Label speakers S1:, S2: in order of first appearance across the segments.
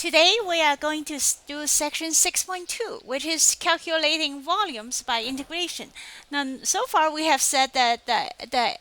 S1: Today we are going to do section 6.2, which is calculating volumes by integration. Now, so far we have said that the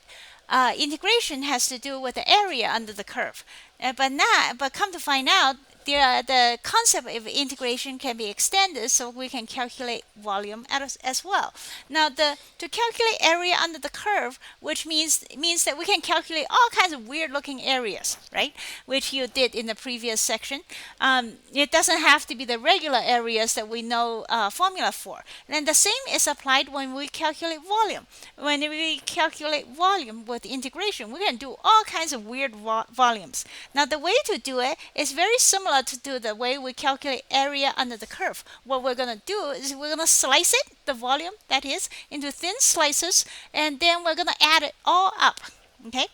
S1: integration has to do with the area under the curve, but come to find out, the concept of integration can be extended so we can calculate volume as well. Now, to calculate area under the curve, which means that we can calculate all kinds of weird looking areas, right? Which you did in the previous section. It doesn't have to be the regular areas that we know formula for. And the same is applied when we calculate volume. When we calculate volume with integration, we can do all kinds of weird volumes. Now, the way to do it is very similar to the way we calculate area under the curve. What we're going to do is we're going to slice it, the volume that is, into thin slices, and then we're going to add it all up. Okay?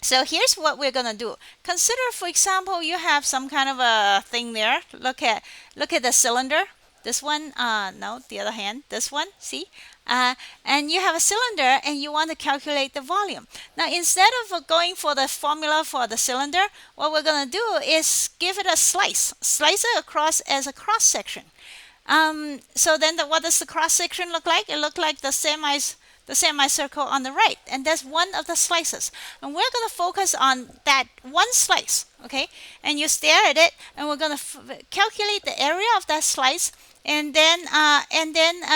S1: So here's what we're going to do. Consider, for example, you have some kind of a thing there. Look at the cylinder. This one, no, the other hand, this one, see? And you have a cylinder and you want to calculate the volume. Now, instead of going for the formula for the cylinder, what we're going to do is give it a slice it across as a cross section. So then what does the cross section look like? It looks like the semicircle on the right, and that's one of the slices. And we're going to focus on that one slice, okay? And you stare at it, and we're going to calculate the area of that slice, and then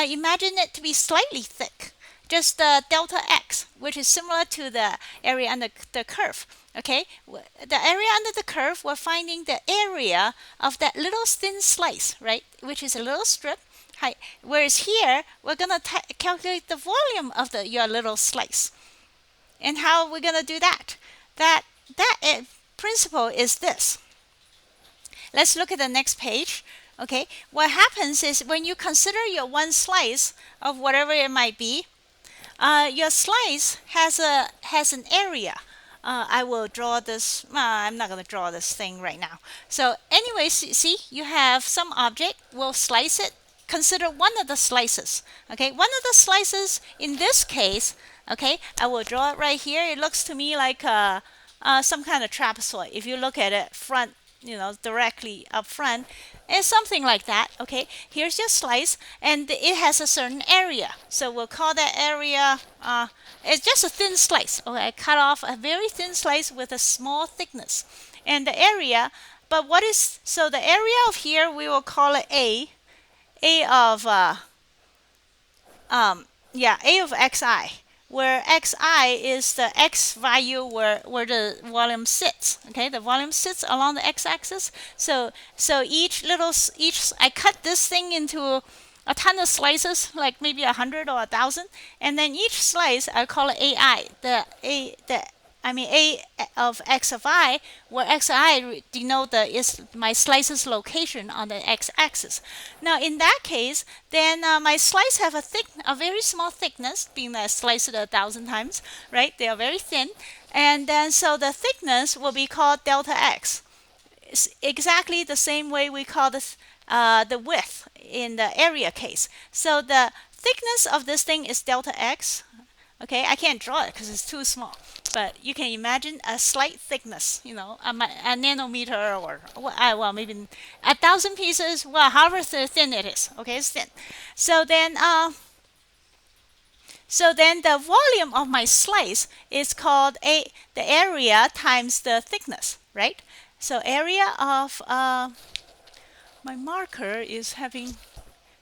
S1: imagine it to be slightly thick, just delta x, which is similar to the area under the curve. Okay, the area under the curve, we're finding the area of that little thin slice, right? Which is a little strip. Whereas here, we're going to calculate the volume of your little slice. And how are we going to do that? That principle is this. Let's look at the next page. Okay, what happens is when you consider your one slice of whatever it might be, your slice has an area. I will draw this. I'm not going to draw this thing right now. So anyways, see, you have some object. We'll slice it. Consider one of the slices. Okay, one of the slices in this case. Okay, I will draw it right here. It looks to me like some kind of trapezoid. If you look at it front, directly up front, it's something like that. Okay, here's your slice, and it has a certain area. So we'll call that area. It's just a thin slice. Okay, I cut off a very thin slice with a small thickness, and the area. But the area of here we will call it A of xi, where xi is the x value where the volume sits. Okay, the volume sits along the x-axis. So I cut this thing into a ton of slices, like maybe 100 or 1,000, and then each slice I call it ai. A of x of I, where xi denote is my slice's location on the x-axis. Now, in that case, then my slice have a very small thickness, being that I slice it 1,000 times, right? They are very thin, and then so the thickness will be called delta x. It's exactly the same way we call this the width in the area case. So the thickness of this thing is delta x. Okay, I can't draw it because it's too small, but you can imagine a slight thickness, a nanometer or maybe 1,000 pieces, however thin it is. Okay, it's thin. So then the volume of my slice is called the area times the thickness, right? So area of my marker is having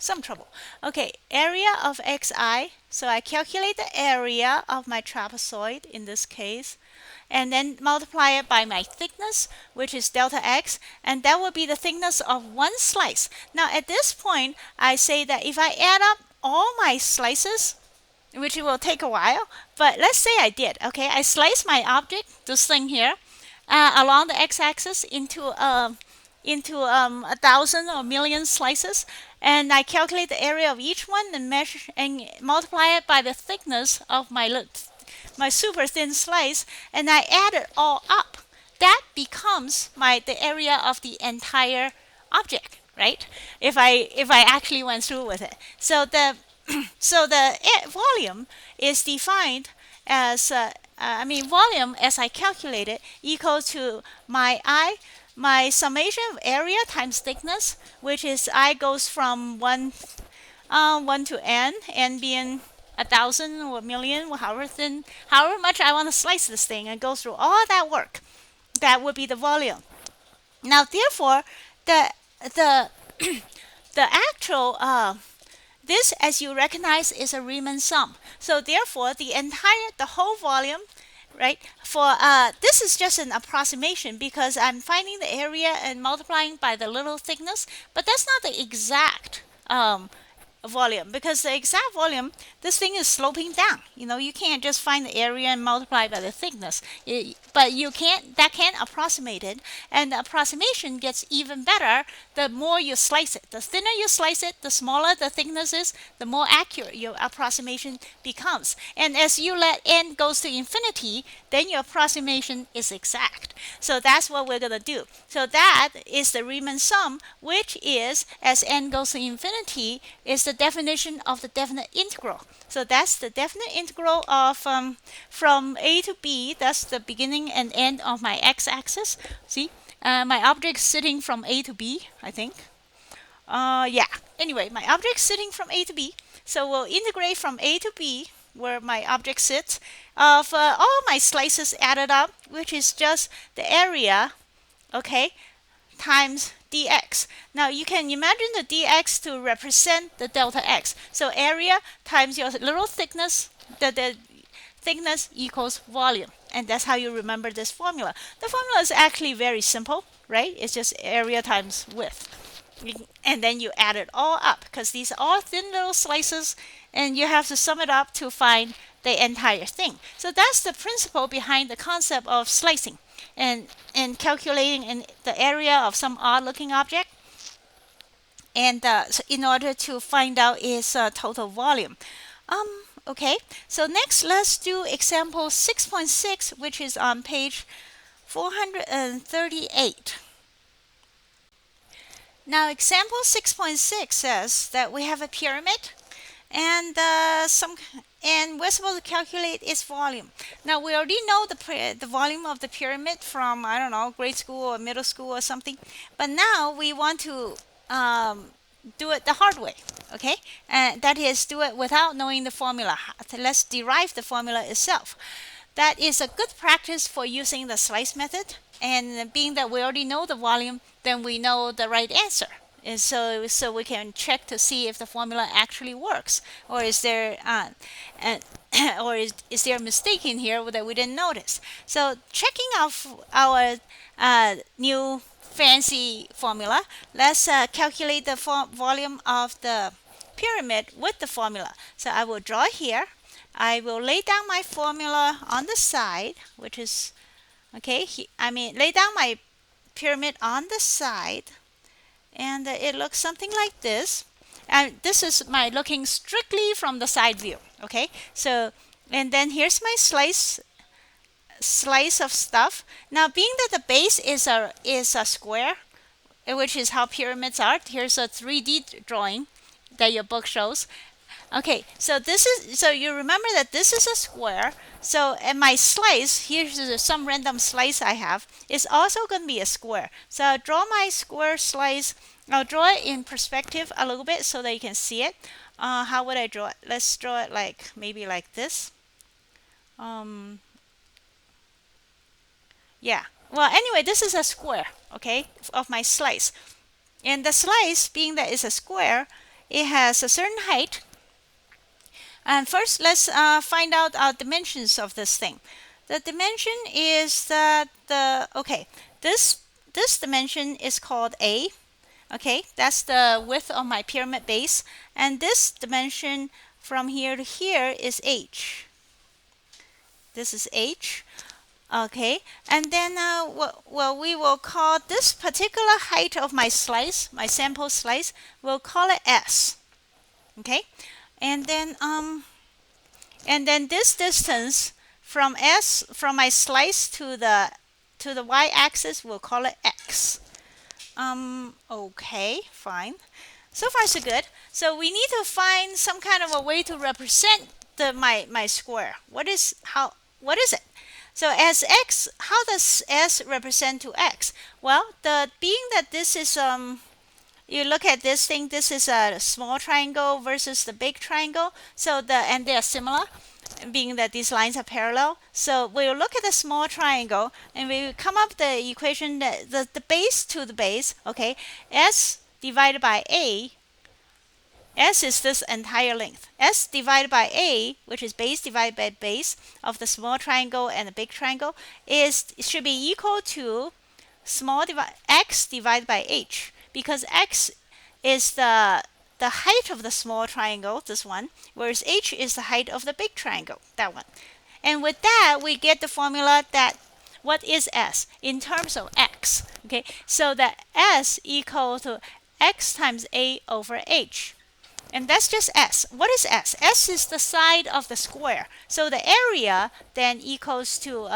S1: some trouble. Okay, area of xi. So I calculate the area of my trapezoid in this case, and then multiply it by my thickness, which is delta x, and that will be the thickness of one slice. Now, at this point, I say that if I add up all my slices, which it will take a while, but let's say I did. Okay, I slice my object, this thing here, along the x-axis into 1,000 or million slices, and I calculate the area of each one and measure and multiply it by the thickness of my super thin slice, and I add it all up. That becomes the area of the entire object, right? If I actually went through with it. So the volume is defined as volume as I calculate it equals to my my summation of area times thickness, which is I goes from 1 to n being 1,000 or a million, however much I want to slice this thing, and go through all that work. That would be the volume. Now, therefore, the the the actual this, as you recognize, is a Riemann sum. So therefore, the whole volume, right? For this is just an approximation because I'm finding the area and multiplying by the little thickness, but that's not the exact volume, because the exact volume, this thing is sloping down. You can't just find the area and multiply by the thickness. But you can't, that can approximate it, and the approximation gets even better the more you slice it. The thinner you slice it, the smaller the thickness is, the more accurate your approximation becomes. And as you let n goes to infinity, then your approximation is exact. So that's what we're going to do. So that is the Riemann sum, which is, as n goes to infinity, is the definition of the definite integral. So that's the definite integral of from a to b. That's the beginning and end of my x-axis. See, my object sitting from a to b, I think. Yeah. Anyway, my object sitting from a to b. So we'll integrate from a to b, where my object sits, of all my slices added up, which is just the area, okay, times dx. Now you can imagine the dx to represent the delta x. So area times your little thickness, the thickness equals volume. And that's how you remember this formula. The formula is actually very simple, right? It's just area times width. And then you add it all up, because these are all thin little slices, and you have to sum it up to find the entire thing. So that's the principle behind the concept of slicing and calculating the area of some odd looking object, and so in order to find out its total volume. Okay, so next let's do example 6.6, which is on page 438. Now example 6.6 says that we have a pyramid, and we're supposed to calculate its volume. Now we already know the volume of the pyramid from, I don't know, grade school or middle school or something, but now we want to do it the hard way, okay? And that is, do it without knowing the formula. Let's derive the formula itself. That is a good practice for using the slice method, and being that we already know the volume, then we know the right answer. And so we can check to see if the formula actually works, or is there is there a mistake in here that we didn't notice. So checking out our new fancy formula, let's calculate the volume of the pyramid with the formula. So I will draw here. I will lay down my formula on the side, which is okay. Lay down my pyramid on the side, and it looks something like this. And this is my looking strictly from the side view. Okay, so and then here's my slice of stuff. Now, being that the base is a square, which is how pyramids are. Here's a 3D drawing that your book shows. Okay, so you remember that this is a square. So, and my slice, here's some random slice I have, is also going to be a square. So I'll draw my square slice. I'll draw it in perspective a little bit so that you can see it. How would I draw it? Let's draw it maybe like this. Yeah. Well, anyway, this is a square, okay, of my slice. And the slice, being that it's a square, it has a certain height. And first, let's find out our dimensions of this thing. The dimension is that this dimension is called A. Okay, that's the width of my pyramid base, and this dimension from here to here is H. This is H. Okay, and then we will call this particular height of my slice, my sample slice, we'll call it S. Okay, and then this distance from my slice to the y-axis, we'll call it X. Okay, fine. So far so good. So we need to find some kind of a way to represent my square. What is it? So as x, how does s represent to x? Well, being that this is you look at this thing, this is a small triangle versus the big triangle. So and they are similar, being that these lines are parallel. So we'll look at the small triangle and we will come up the equation that the base to the base, okay, s divided by a. S is this entire length. S divided by a, which is base divided by base of the small triangle and the big triangle, should be equal to x divided by h, because x is the height of the small triangle, this one, whereas h is the height of the big triangle, that one. And with that, we get the formula that what is s in terms of x. Okay, so that s equal to x times a over h. And that's just s. What is s? S is the side of the square. So the area then equals to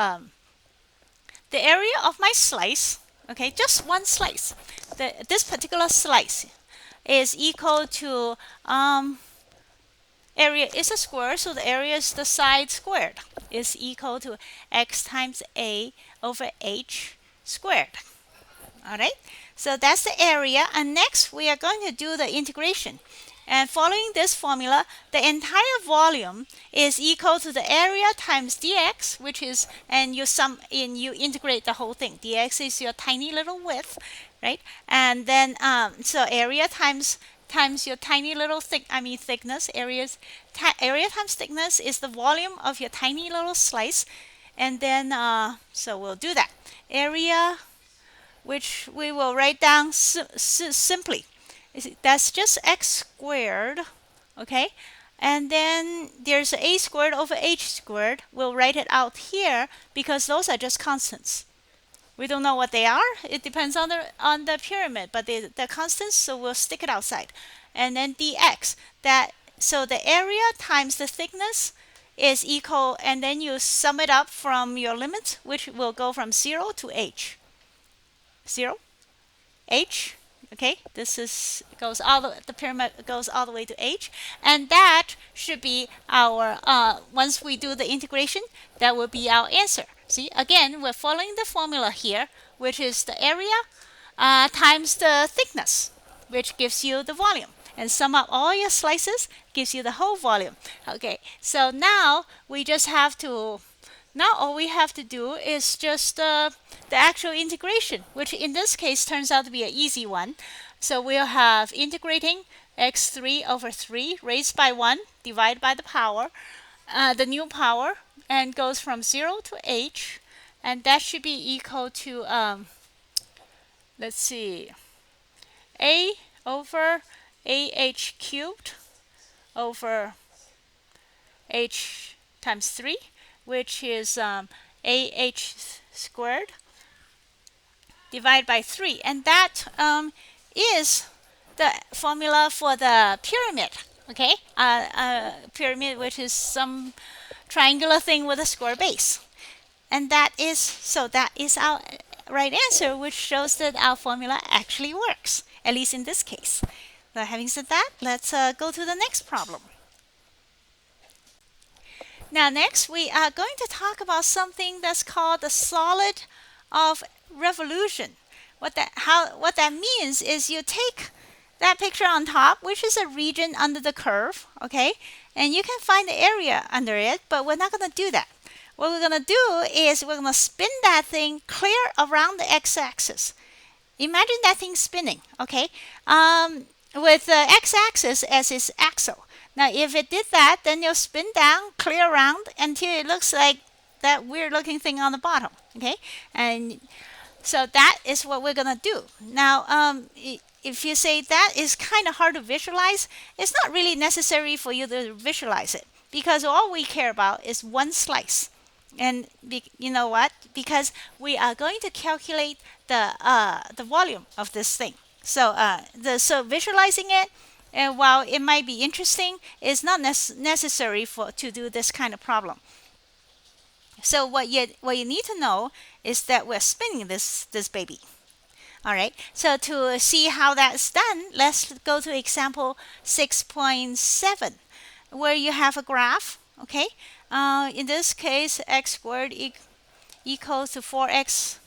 S1: the area of my slice. Okay, just one slice. This particular slice is equal to area is a square, so the area is the side squared, is equal to x times a over h squared. All right, so that's the area. And next we are going to do the integration. And following this formula, the entire volume is equal to the area times dx, which is, and you integrate the whole thing. Dx is your tiny little width, right? And then so area times your tiny little thickness. Area times thickness is the volume of your tiny little slice. And then so we'll do that. Area, which we will write down simply. That's just x squared, okay? And then there's a squared over h squared. We'll write it out here because those are just constants. We don't know what they are. It depends on the pyramid, but they're constants, so we'll stick it outside. And then dx, so the area times the thickness is equal, and then you sum it up from your limit, which will go from 0 to h. 0, h. Okay, the pyramid goes all the way to h, and that should be our once we do the integration, that will be our answer. See, again, we're following the formula here, which is the area times the thickness, which gives you the volume, and sum up all your slices, gives you the whole volume. Okay, so now we just have to. Now all we have to do is just the actual integration, which in this case turns out to be an easy one. So we'll have integrating x3 over 3 raised by 1 divided by the power, the new power, and goes from 0 to h, and that should be equal to, let's see, a over ah cubed over h times 3, which is ah squared divided by 3. And that is the formula for the pyramid, okay? Pyramid, which is some triangular thing with a square base. And that is our right answer, which shows that our formula actually works, at least in this case. But having said that, let's go to the next problem. Now next we are going to talk about something that's called the solid of revolution. What that means is you take that picture on top, which is a region under the curve, okay? And you can find the area under it, but we're not going to do that. What we're going to do is we're going to spin that thing clear around the x-axis. Imagine that thing spinning, okay? With the x-axis as its axle. Now, if it did that, then you'll spin down, clear around until it looks like that weird-looking thing on the bottom, okay? And so that is what we're going to do. Now, if you say that is kind of hard to visualize, it's not really necessary for you to visualize it, because all we care about is one slice. And you know what? Because we are going to calculate the volume of this thing. So, so visualizing it, and while it might be interesting, it's not necessary to do this kind of problem. So what you need to know is that we're spinning this baby. All right. So to see how that's done, let's go to example 6.7, where you have a graph. Okay. In this case, x squared equals to 4x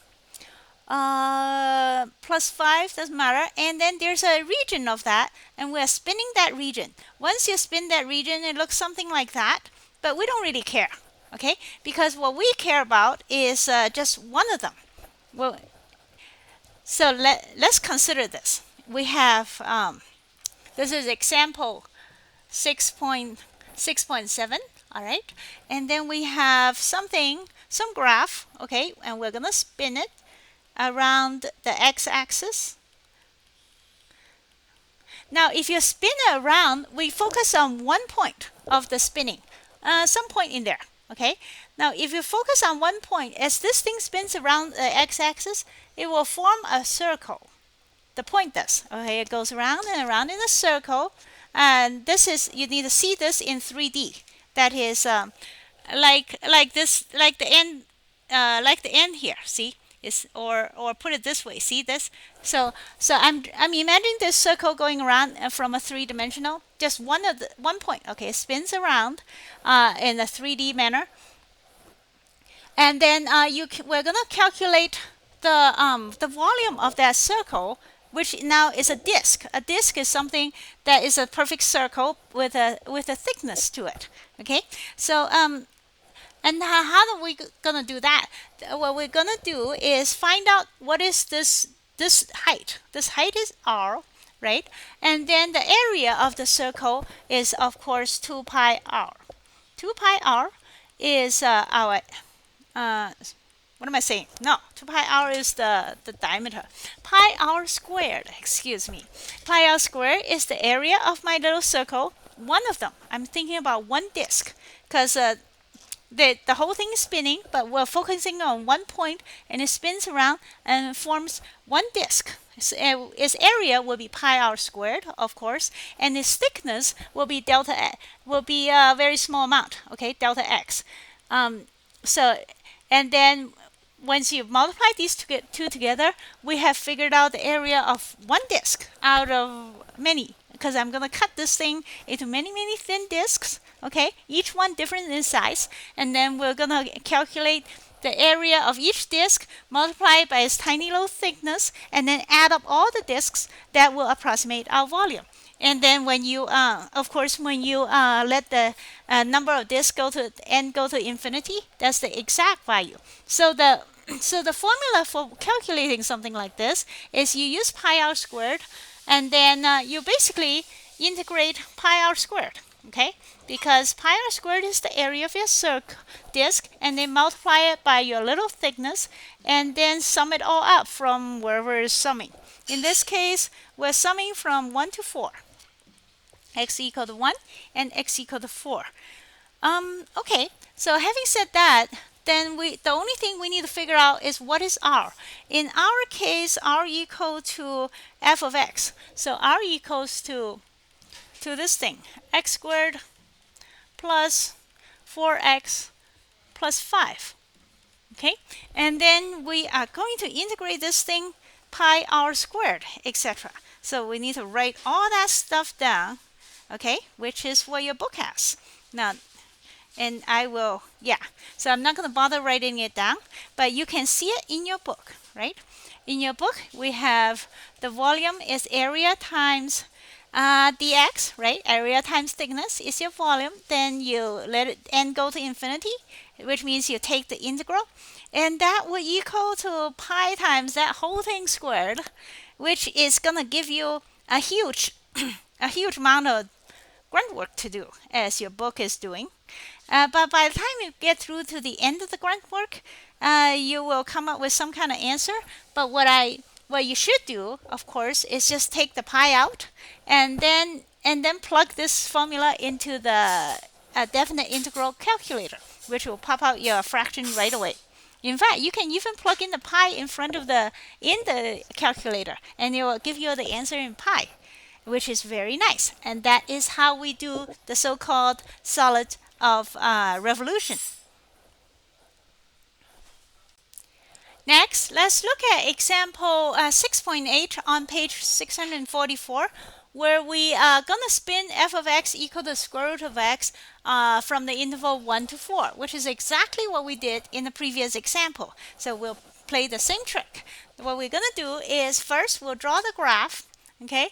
S1: plus 5, doesn't matter. And then there's a region of that, and we're spinning that region. Once you spin that region, it looks something like that, but we don't really care, okay? Because what we care about is just one of them. Well, so let's consider this. We have, this is example 6.7, all right? And then we have some graph, okay? And we're gonna spin it around the x-axis. Now, if you spin it around, we focus on one point of the spinning, some point in there, okay? Now, if you focus on one point, as this thing spins around the x-axis, it will form a circle. The point does, okay? It goes around and around in a circle, and this is, you need to see this in 3D. That is like this, like the end here. See, is or put it this way. See this? So I'm imagining this circle going around from a three-dimensional, just one point. Okay, it spins around in a 3D manner, and then we're gonna calculate the volume of that circle, which now is a disk. A disk is something that is a perfect circle with a thickness to it. Okay, so and how are we gonna do that? What we're gonna do is find out what is this height. This height is r, right? And then the area of the circle is, of course, 2 pi r. 2 pi r is our what am I saying? No, 2 pi r is the diameter. Pi r squared, excuse me. Pi r squared is the area of my little circle. One of them. I'm thinking about one disk, because the whole thing is spinning, but we're focusing on one point, and it spins around and forms one disk. Its area will be pi r squared, of course, and its thickness will be a very small amount. Okay, delta x. And then once you multiply these two together, we have figured out the area of one disk out of many, because I'm going to cut this thing into many thin disks, okay, each one different in size, and then we're going to calculate the area of each disk, multiply it by its tiny little thickness, and then add up all the disks that will approximate our volume. And then when you, of course, when you let the number of disks go to infinity, that's the exact value. So the formula for calculating something like this is you use pi r squared, and then you basically integrate pi r squared, okay? Because pi r squared is the area of your disk, and then multiply it by your little thickness, and then sum it all up from wherever it's summing. In this case, we're summing from 1 to 4. X equal to 1 and x equal to 4. Okay, so having said that, then the only thing we need to figure out is what is r. In our case, r equal to f of x. So r equals to this thing, x squared plus 4x plus 5. Okay, and then we are going to integrate this thing pi r squared, etc. So we need to write all that stuff down, okay, which is what your book has. Now, and I will, so I'm not going to bother writing it down, but you can see it in your book, right? In your book, we have the volume is area times dx, right? Area times thickness is your volume. Then you let it n go to infinity, which means you take the integral, and that will equal to pi times that whole thing squared, which is going to give you a huge amount of grunt work to do, as your book is doing. But by the time you get through to the end of the grunt work, you will come up with some kind of answer. But what you should do, of course, is just take the pi out, and then plug this formula into the definite integral calculator, which will pop out your fraction right away. In fact, you can even plug in the pi in front of the calculator, and it will give you the answer in pi, which is very nice. And that is how we do the so-called solid of revolution. Next, let's look at example 6.8 on page 644. where we are going to spin f of x equal to the square root of x from the interval 1 to 4, which is exactly what we did in the previous example. So we'll play the same trick. What we're going to do is first we'll draw the graph. Okay,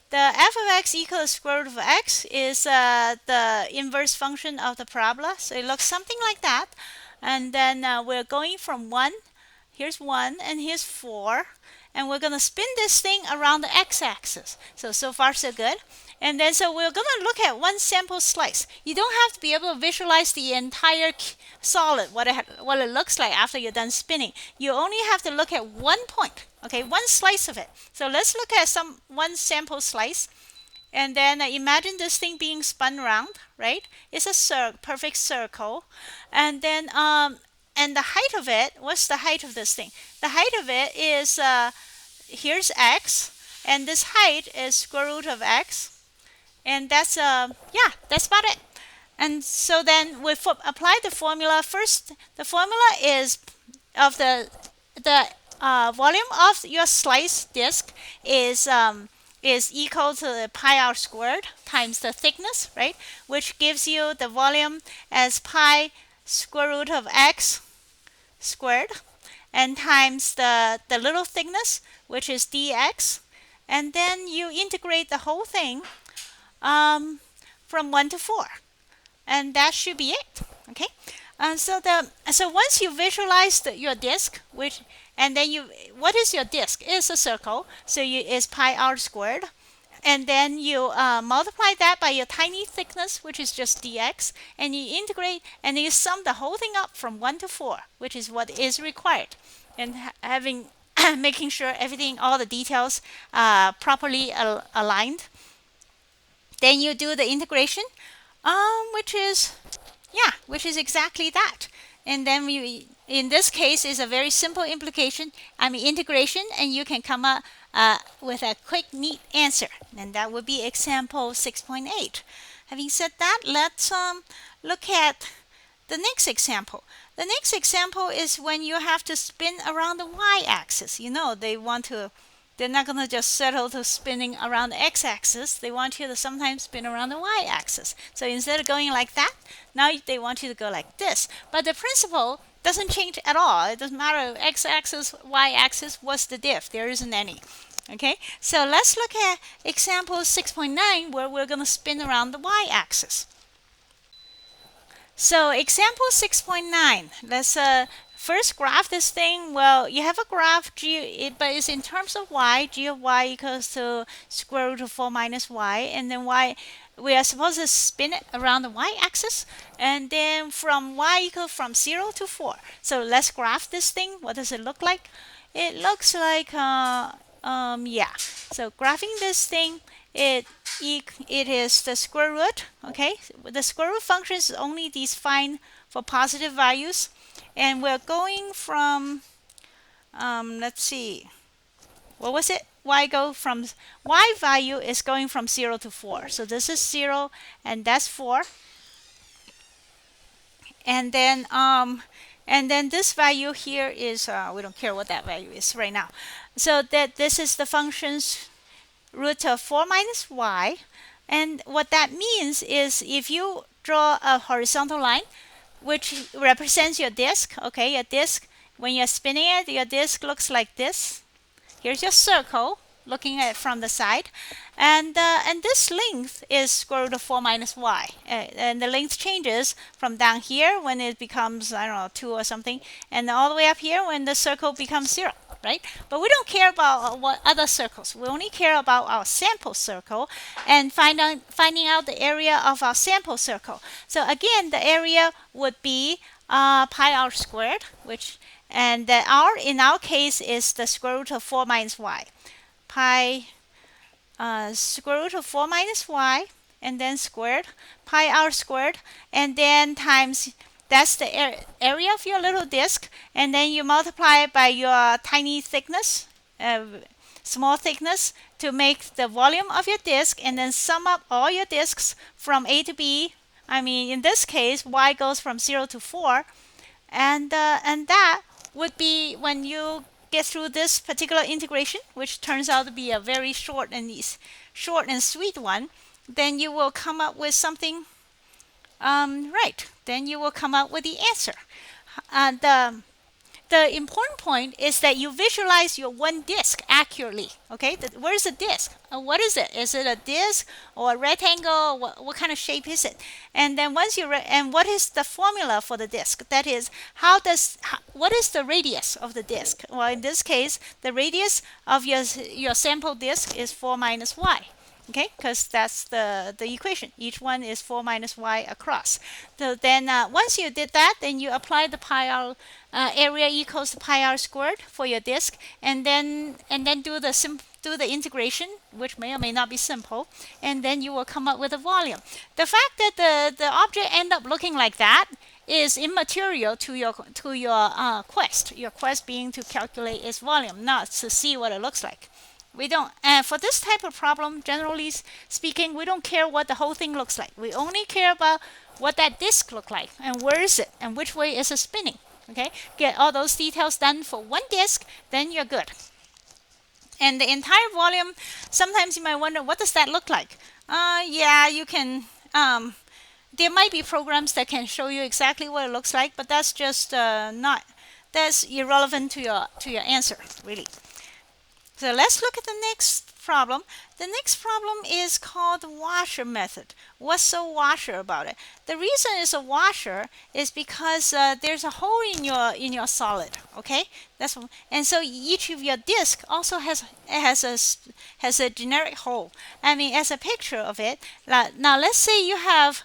S1: the f of x equal to the square root of x is the inverse function of the parabola. So it looks something like that. And then we're going from 1, here's 1, and here's 4. And we're going to spin this thing around the x-axis. So far so good. And then so we're going to look at one sample slice. You don't have to be able to visualize the entire solid, what it looks like after you're done spinning. You only have to look at one point, okay, one slice of it. So let's look at one sample slice. And then imagine this thing being spun around, right? It's a perfect circle. And then and the height of it, what's the height of this thing? The height of it is, here's x, and this height is square root of x. And that's, yeah, that's about it. And so then we apply the formula. First, the formula is of the volume of your slice disk is equal to the pi r squared times the thickness, right? Which gives you the volume as pi square root of x squared, and times the little thickness, which is dx. And then you integrate the whole thing from 1 to 4. And that should be it. Okay. So once you visualize your disk, and then what is your disk? It's a circle, so it's pi r squared, and then you multiply that by your tiny thickness, which is just dx, and you integrate, and you sum the whole thing up from 1 to 4, which is what is required, and making sure all the details properly aligned. Then you do the integration, which is exactly that. And then in this case, is a very simple integration, and you can come up with a quick, neat answer. And that would be example 6.8. Having said that, let's look at the next example. The next example is when you have to spin around the y-axis. You know, they're not going to just settle to spinning around the x-axis. They want you to sometimes spin around the y-axis. So instead of going like that, now they want you to go like this. But the principle doesn't change at all. It doesn't matter x-axis, y-axis, what's the diff? There isn't any. Okay, so let's look at example 6.9 where we're going to spin around the y-axis. So example 6.9, let's first graph this thing. Well, you have a graph, but it's in terms of y. G of y equals to square root of 4 minus y. And then we are supposed to spin it around the y-axis. And then from y equals from 0 to 4. So let's graph this thing. What does it look like? It looks like, yeah. So graphing this thing, it is the square root. Okay, the square root function is only defined for positive values. And we're going from, let's see, what was it? Y value is going from 0 to 4. So this is 0, and that's 4. And then this value here is, we don't care what that value is right now. So this is the function's root of 4 minus y. And what that means is if you draw a horizontal line, which represents your disk. Okay, your disk, when you're spinning it, your disk looks like this. Here's your circle, looking at it from the side. And this length is square root of 4 minus y. And the length changes from down here when it becomes, I don't know, 2 or something, and all the way up here when the circle becomes 0. Right? But we don't care about what other circles. We only care about our sample circle and finding out the area of our sample circle. So again, the area would be pi r squared, and the r in our case is the square root of 4 minus y. Pi square root of 4 minus y, and then squared, pi r squared, and then times. That's the area of your little disk, and then you multiply it by your tiny thickness, small thickness, to make the volume of your disk, and then sum up all your disks from A to B. In this case, y goes from 0 to 4, and that would be when you get through this particular integration, which turns out to be a very short and sweet one, then you will come up with something right. Then you will come up with the answer. The important point is that you visualize your one disk accurately. Okay, where's the disk? What is it? Is it a disk or a rectangle? What kind of shape is it? And then once and what is the formula for the disk? That is, what is the radius of the disk? Well, in this case, the radius of your sample disk is 4 minus y. Okay, because that's the equation. Each one is 4 minus y across. So then once you did that, then you apply the pi r area equals to pi r squared for your disk, and then do the integration, which may or may not be simple, and then you will come up with a volume. The fact that the object end up looking like that is immaterial to your quest. Your quest being to calculate its volume, not to see what it looks like. We don't, for this type of problem, generally speaking, we don't care what the whole thing looks like. We only care about what that disk looks like and where is it and which way is it spinning. Okay, get all those details done for one disk, then you're good. And the entire volume, sometimes you might wonder, what does that look like? Yeah, you can. There might be programs that can show you exactly what it looks like, but that's just that's irrelevant to your answer, really. So let's look at the next problem. The next problem is called the washer method. What's so washer about it? The reason it's a washer is because there's a hole in your solid. Okay, and so each of your disk also has a generic hole. I mean, as a picture of it. Now let's say you have.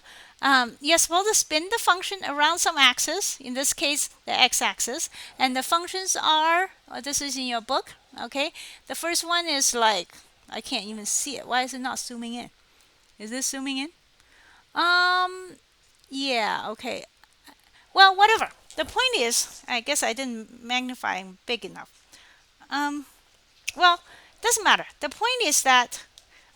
S1: You're supposed to spin the function around some axis, in this case the x-axis, and the functions are, this is in your book, okay? The first one is like, I can't even see it. Why is it not zooming in? Is this zooming in? Yeah, okay. Well, whatever. The point is, I guess I didn't magnify big enough. Well, doesn't matter. The point is that,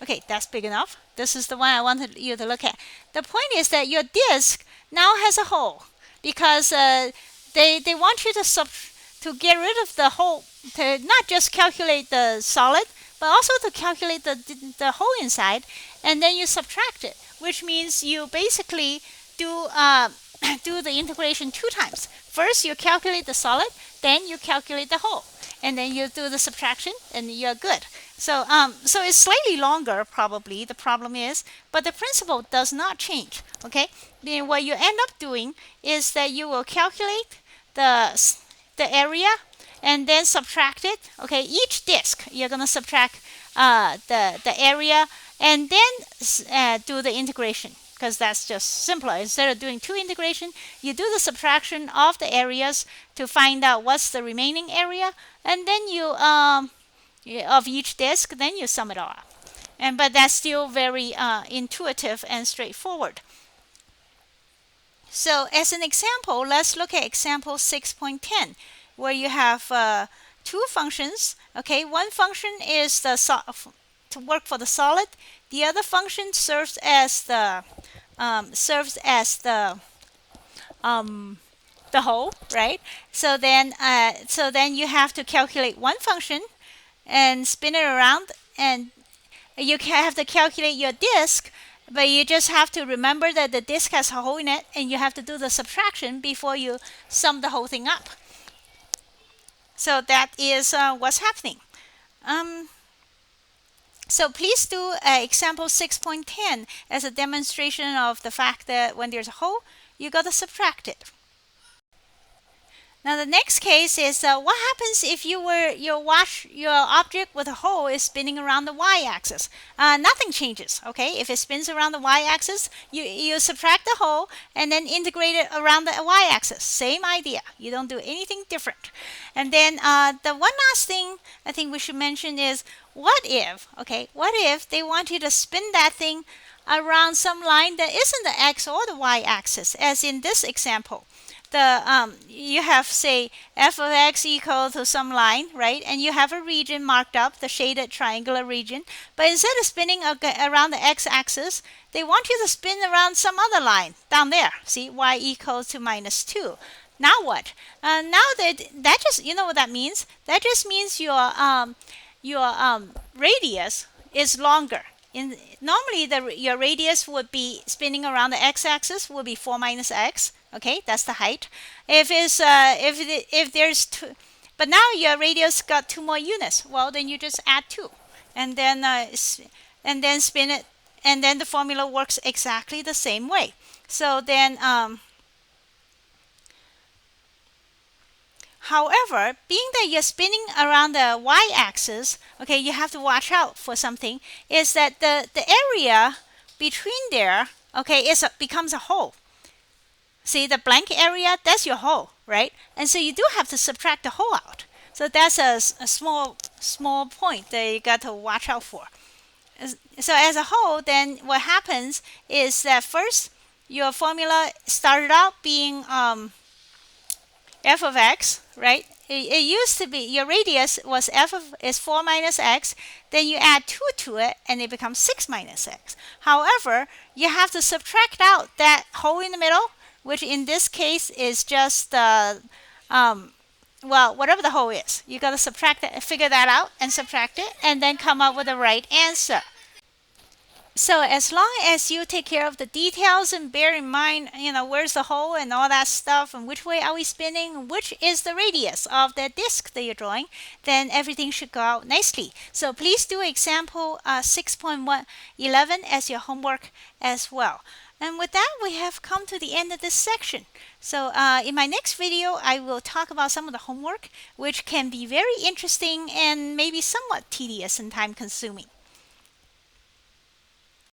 S1: okay, that's big enough. This is the one I wanted you to look at. The point is that your disk now has a hole because they want you to get rid of the hole, to not just calculate the solid, but also to calculate the hole inside, and then you subtract it, which means you basically do the integration 2 times. First, you calculate the solid, then you calculate the hole, and then you do the subtraction, and you're good. So it's slightly longer, probably, the problem is, but the principle does not change, okay? Then what you end up doing is that you will calculate the area and then subtract it, okay? Each disk, you're going to subtract the area and then do the integration, because that's just simpler. Instead of doing 2 integration, you do the subtraction of the areas to find out what's the remaining area, and then you of each disk, then you sum it all up. But that's still very intuitive and straightforward. So as an example, let's look at example 6.10, where you have 2 functions. Okay, one function is to work for the solid. The other function serves as the hole, right? So then you have to calculate one function and spin it around, and you have to calculate your disk, but you just have to remember that the disk has a hole in it, and you have to do the subtraction before you sum the whole thing up. So that is what's happening. So please do example 6.10 as a demonstration of the fact that when there's a hole, you got to subtract it. Now the next case is what happens if your object with a hole is spinning around the y-axis? Nothing changes, okay? If it spins around the y-axis, you subtract the hole and then integrate it around the y-axis. Same idea. You don't do anything different. And then the one last thing I think we should mention is what if they want you to spin that thing around some line that isn't the x or the y-axis, as in this example. You have, say, f of x equal to some line, right? And you have a region marked up, the shaded triangular region. But instead of spinning around the x-axis, they want you to spin around some other line down there. See, y equals to -2. Now what? Now that just, you know what that means? That just means your radius is longer. Normally your radius would be spinning around the x-axis would be 4 minus x. Okay, that's the height. If there's two, but now your radius got 2 more units. Well, then you just add 2, and then spin it, and then the formula works exactly the same way. So then however, being that you're spinning around the y-axis, okay, you have to watch out for something, is that the area between there, okay, becomes a hole. See, the blank area, that's your hole, right? And so you do have to subtract the hole out. So that's a small point that you got to watch out for. So as a whole, then what happens is that first your formula started out being f of x, right? It used to be your radius was is 4 minus x. Then you add 2 to it, and it becomes 6 minus x. However, you have to subtract out that hole in the middle, which in this case is just well, whatever the hole is. You got to subtract that, figure that out, and subtract it, and then come up with the right answer. So as long as you take care of the details and bear in mind, where's the hole and all that stuff, and which way are we spinning, which is the radius of that disk that you're drawing, then everything should go out nicely. So please do example 6.11 as your homework as well. And with that, we have come to the end of this section. So in my next video, I will talk about some of the homework, which can be very interesting and maybe somewhat tedious and time consuming.